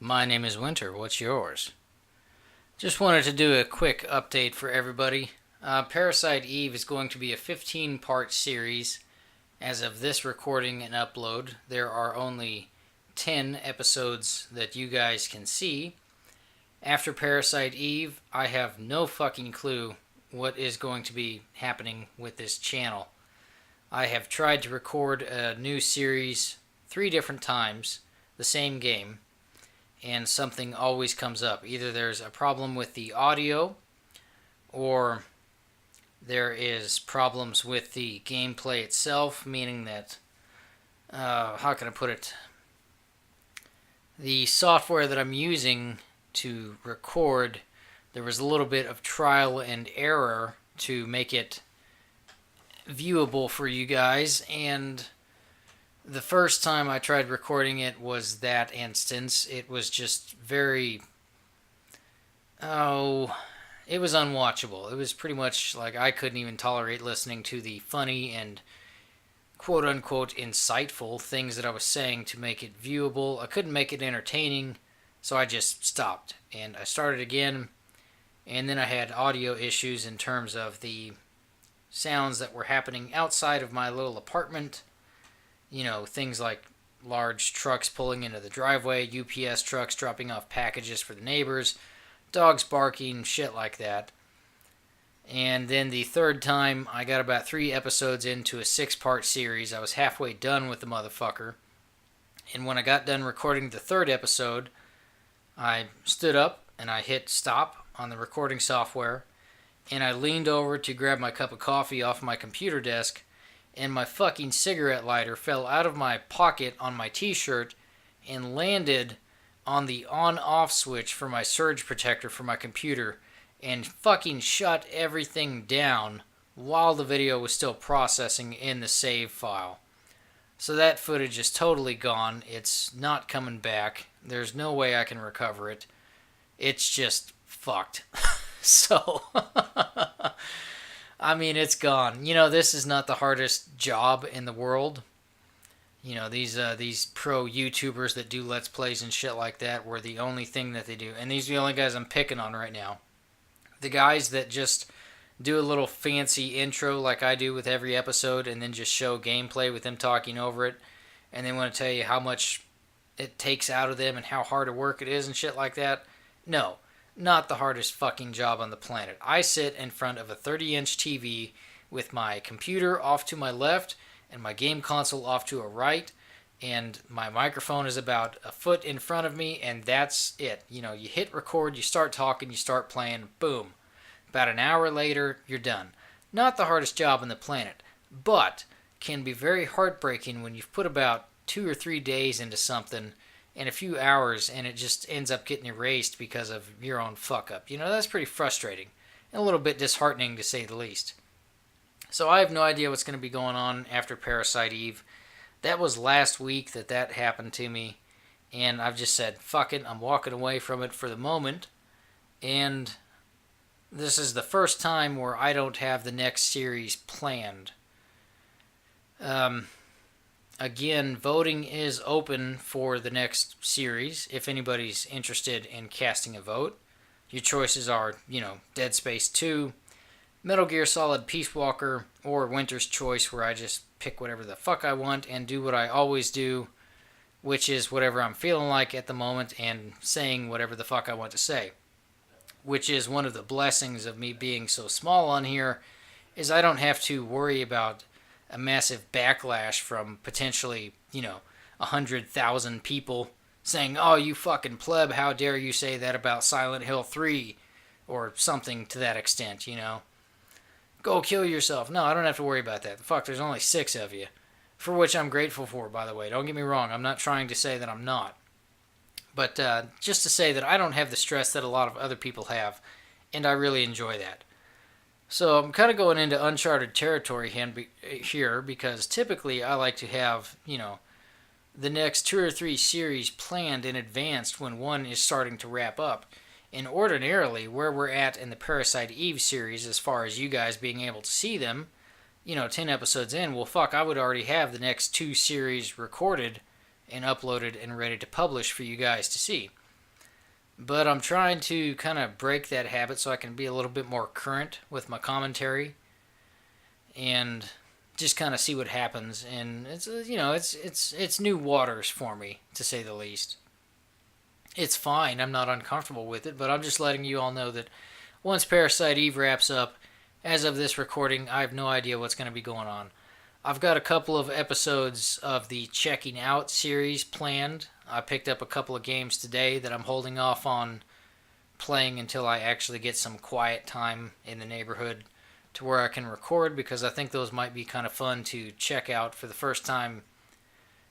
My name is Winter. What's yours? Just wanted to do a quick update for everybody. Parasite Eve is going to be a 15-part series. As of this recording and upload, there are only 10 episodes that you guys can see. After Parasite Eve, I have no fucking clue what is going to be happening with this channel. I have tried to record a new series 3 different times, the same game, and something always comes up. Either there's a problem with the audio, or there is problems with the gameplay itself, meaning that, how can I put it? The software that I'm using to record, there was a little bit of trial and error to make it viewable for you guys, and the first time I tried recording it was that instance. It was just very... it was unwatchable. It was pretty much like I couldn't even tolerate listening to the funny and quote-unquote insightful things that I was saying to make it viewable. I couldn't make it entertaining, so I just stopped. And I started again, and then I had audio issues in terms of the sounds that were happening outside of my little apartment. You know, things like large trucks pulling into the driveway, UPS trucks dropping off packages for the neighbors, dogs barking, shit like that. And then the third time, I got about 3 episodes into a 6-part series. I was halfway done with the motherfucker. And when I got done recording the 3rd episode, I stood up and I hit stop on the recording software, and I leaned over to grab my cup of coffee off my computer desk, and my fucking cigarette lighter fell out of my pocket on my t-shirt and landed on the on-off switch for my surge protector for my computer and fucking shut everything down while the video was still processing in the save file. So that footage is totally gone. It's not coming back. There's no way I can recover it. It's just fucked. So... I mean, it's gone. You know, this is not the hardest job in the world. You know, these pro YouTubers that do Let's Plays and shit like that, where the only thing that they do, and these are the only guys I'm picking on right now. The guys that just do a little fancy intro like I do with every episode, and then just show gameplay with them talking over it, and they want to tell you how much it takes out of them and how hard a work it is and shit like that. No. Not the hardest fucking job on the planet. I sit in front of a 30-inch TV with my computer off to my left and my game console off to a right, and my microphone is about a foot in front of me, and that's it. You know, you hit record, you start talking, you start playing, boom. About an hour later, you're done. Not the hardest job on the planet, but can be very heartbreaking when you've put about 2 or 3 days into something in a few hours, and it just ends up getting erased because of your own fuck-up. You know, that's pretty frustrating, and a little bit disheartening, to say the least. So I have no idea what's going to be going on after Parasite Eve. That was last week that happened to me, and I've just said, fuck it, I'm walking away from it for the moment, and this is the first time where I don't have the next series planned. Again, voting is open for the next series if anybody's interested in casting a vote. Your choices are, you know, Dead Space 2, Metal Gear Solid Peace Walker, or Winter's Choice, where I just pick whatever the fuck I want and do what I always do, which is whatever I'm feeling like at the moment and saying whatever the fuck I want to say. Which is one of the blessings of me being so small on here, is I don't have to worry about a massive backlash from potentially, 100,000 people saying, oh, you fucking pleb, how dare you say that about Silent Hill 3, or something to that extent, you know. Go kill yourself. No, I don't have to worry about that. Fuck, there's only 6 of you, for which I'm grateful for, by the way. Don't get me wrong, I'm not trying to say that I'm not. But just to say that I don't have the stress that a lot of other people have, and I really enjoy that. So I'm kind of going into uncharted territory here, because typically I like to have, the next 2 or 3 series planned in advance when one is starting to wrap up. And ordinarily, where we're at in the Parasite Eve series, as far as you guys being able to see them, 10 episodes in, well, fuck, I would already have the next 2 series recorded and uploaded and ready to publish for you guys to see. But I'm trying to kind of break that habit so I can be a little bit more current with my commentary and just kind of see what happens. And it's it's new waters for me, to say the least. It's fine. I'm not uncomfortable with it, but I'm just letting you all know that once Parasite Eve wraps up, as of this recording, I have no idea what's going to be going on. I've got a couple of episodes of the Checking Out series planned. I picked up a couple of games today that I'm holding off on playing until I actually get some quiet time in the neighborhood to where I can record, because I think those might be kind of fun to check out for the first time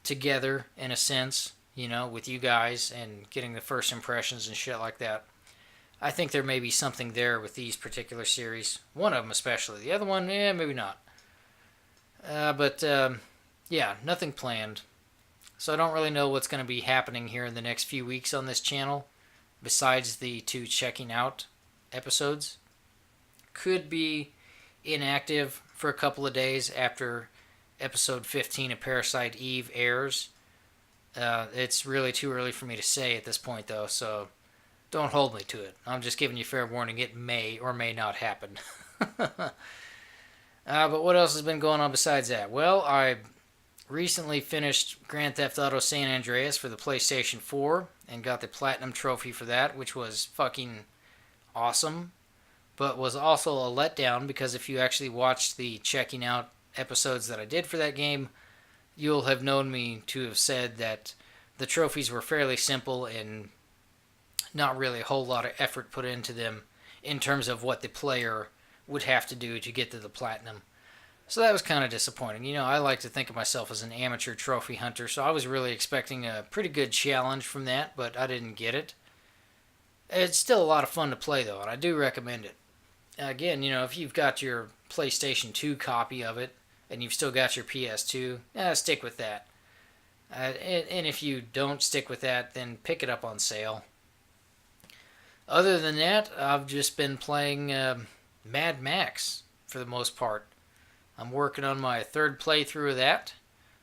together, in a sense, with you guys and getting the first impressions and shit like that. I think there may be something there with these particular series. One of them especially. The other one, maybe not. But yeah, nothing planned. So I don't really know what's going to be happening here in the next few weeks on this channel, besides the 2 Checking Out episodes. Could be inactive for a couple of days after episode 15 of Parasite Eve airs. It's really too early for me to say at this point, though, so don't hold me to it. I'm just giving you fair warning. It may or may not happen. But what else has been going on besides that? Well, I recently finished Grand Theft Auto San Andreas for the PlayStation 4 and got the Platinum Trophy for that, which was fucking awesome, but was also a letdown because if you actually watched the Checking Out episodes that I did for that game, you'll have known me to have said that the trophies were fairly simple and not really a whole lot of effort put into them in terms of what the player would have to do to get to the platinum. So that was kind of disappointing. I like to think of myself as an amateur trophy hunter, so I was really expecting a pretty good challenge from that, but I didn't get it. It's still a lot of fun to play, though, and I do recommend it. Again, if you've got your PlayStation 2 copy of it, and you've still got your PS2, stick with that. And if you don't stick with that, then pick it up on sale. Other than that, I've just been playing Mad Max for the most part. I'm working on my 3rd playthrough of that.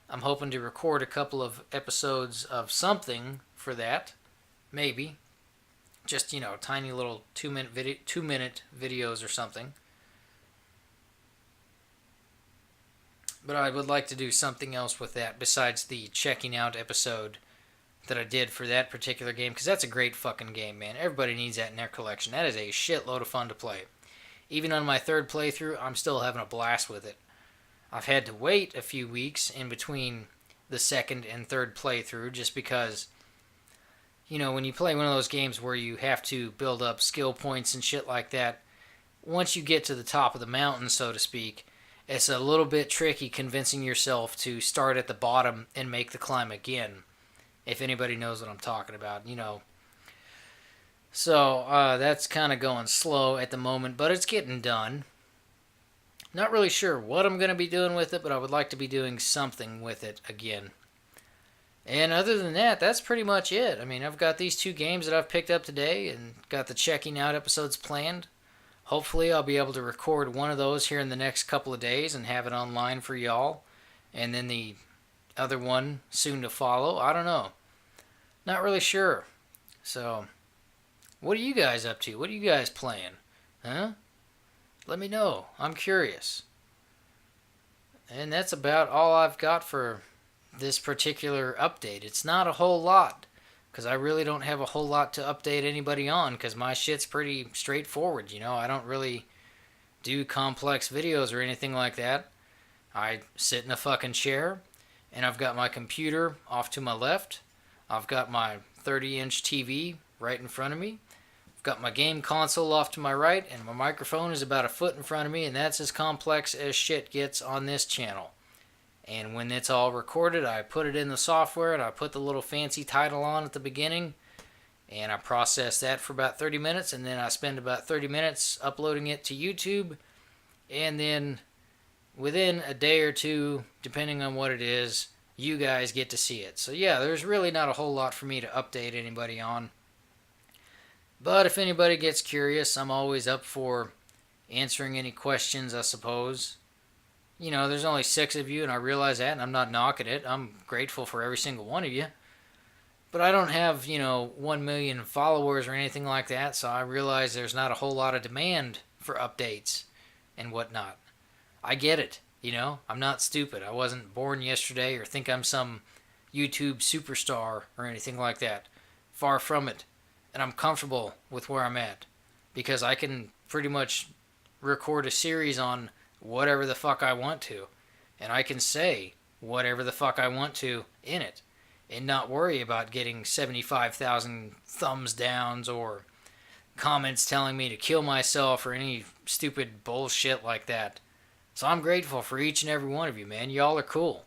I'm hoping to record a couple of episodes of something for that. Maybe. Just, tiny little 2-minute videos or something. But I would like to do something else with that besides the Checking Out episode that I did for that particular game, because that's a great fucking game, man. Everybody needs that in their collection. That is a shitload of fun to play. Even on my 3rd playthrough, I'm still having a blast with it. I've had to wait a few weeks in between the 2nd and 3rd playthrough just because, when you play one of those games where you have to build up skill points and shit like that, once you get to the top of the mountain, so to speak, it's a little bit tricky convincing yourself to start at the bottom and make the climb again. If anybody knows what I'm talking about, So that's kind of going slow at the moment, but it's getting done. Not really sure what I'm going to be doing with it, but I would like to be doing something with it again. And other than that, that's pretty much it. I mean, I've got these 2 games that I've picked up today and got the Checking Out episodes planned. Hopefully I'll be able to record one of those here in the next couple of days and have it online for y'all. And then the other one soon to follow. I don't know. Not really sure. So, what are you guys up to? What are you guys playing? Huh? Let me know. I'm curious. And that's about all I've got for this particular update. It's not a whole lot, because I really don't have a whole lot to update anybody on, because my shit's pretty straightforward, I don't really do complex videos or anything like that. I sit in a fucking chair, and I've got my computer off to my left. I've got my 30-inch TV right in front of me. Got my game console off to my right, and my microphone is about a foot in front of me, and that's as complex as shit gets on this channel. And when it's all recorded, I put it in the software, and I put the little fancy title on at the beginning, and I process that for about 30 minutes, and then I spend about 30 minutes uploading it to YouTube, and then within a day or 2, depending on what it is, you guys get to see it. So yeah, there's really not a whole lot for me to update anybody on. But if anybody gets curious, I'm always up for answering any questions, I suppose. There's only 6 of you, and I realize that, and I'm not knocking it. I'm grateful for every single one of you. But I don't have, 1 million followers or anything like that, so I realize there's not a whole lot of demand for updates and whatnot. I get it, I'm not stupid. I wasn't born yesterday or think I'm some YouTube superstar or anything like that. Far from it. And I'm comfortable with where I'm at because I can pretty much record a series on whatever the fuck I want to. And I can say whatever the fuck I want to in it and not worry about getting 75,000 thumbs downs or comments telling me to kill myself or any stupid bullshit like that. So I'm grateful for each and every one of you, man. Y'all are cool.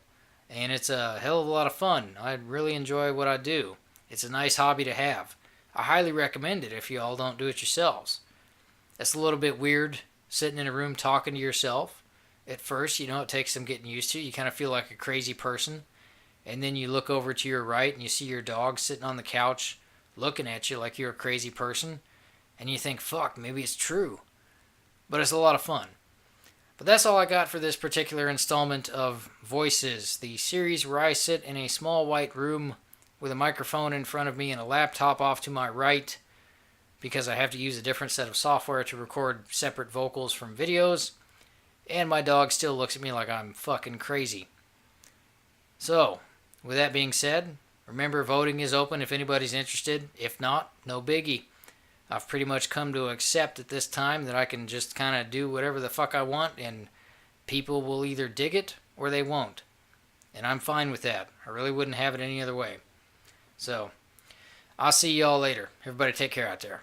And it's a hell of a lot of fun. I really enjoy what I do. It's a nice hobby to have. I highly recommend it if y'all don't do it yourselves. It's a little bit weird sitting in a room talking to yourself. At first, it takes some getting used to. You kind of feel like a crazy person. And then you look over to your right and you see your dog sitting on the couch looking at you like you're a crazy person. And you think, fuck, maybe it's true. But it's a lot of fun. But that's all I got for this particular installment of Voices, the series where I sit in a small white room with a microphone in front of me and a laptop off to my right because I have to use a different set of software to record separate vocals from videos. And my dog still looks at me like I'm fucking crazy. So, with that being said, remember voting is open if anybody's interested. If not, no biggie. I've pretty much come to accept at this time that I can just kind of do whatever the fuck I want and people will either dig it or they won't. And I'm fine with that. I really wouldn't have it any other way. So, I'll see y'all later. Everybody take care out there.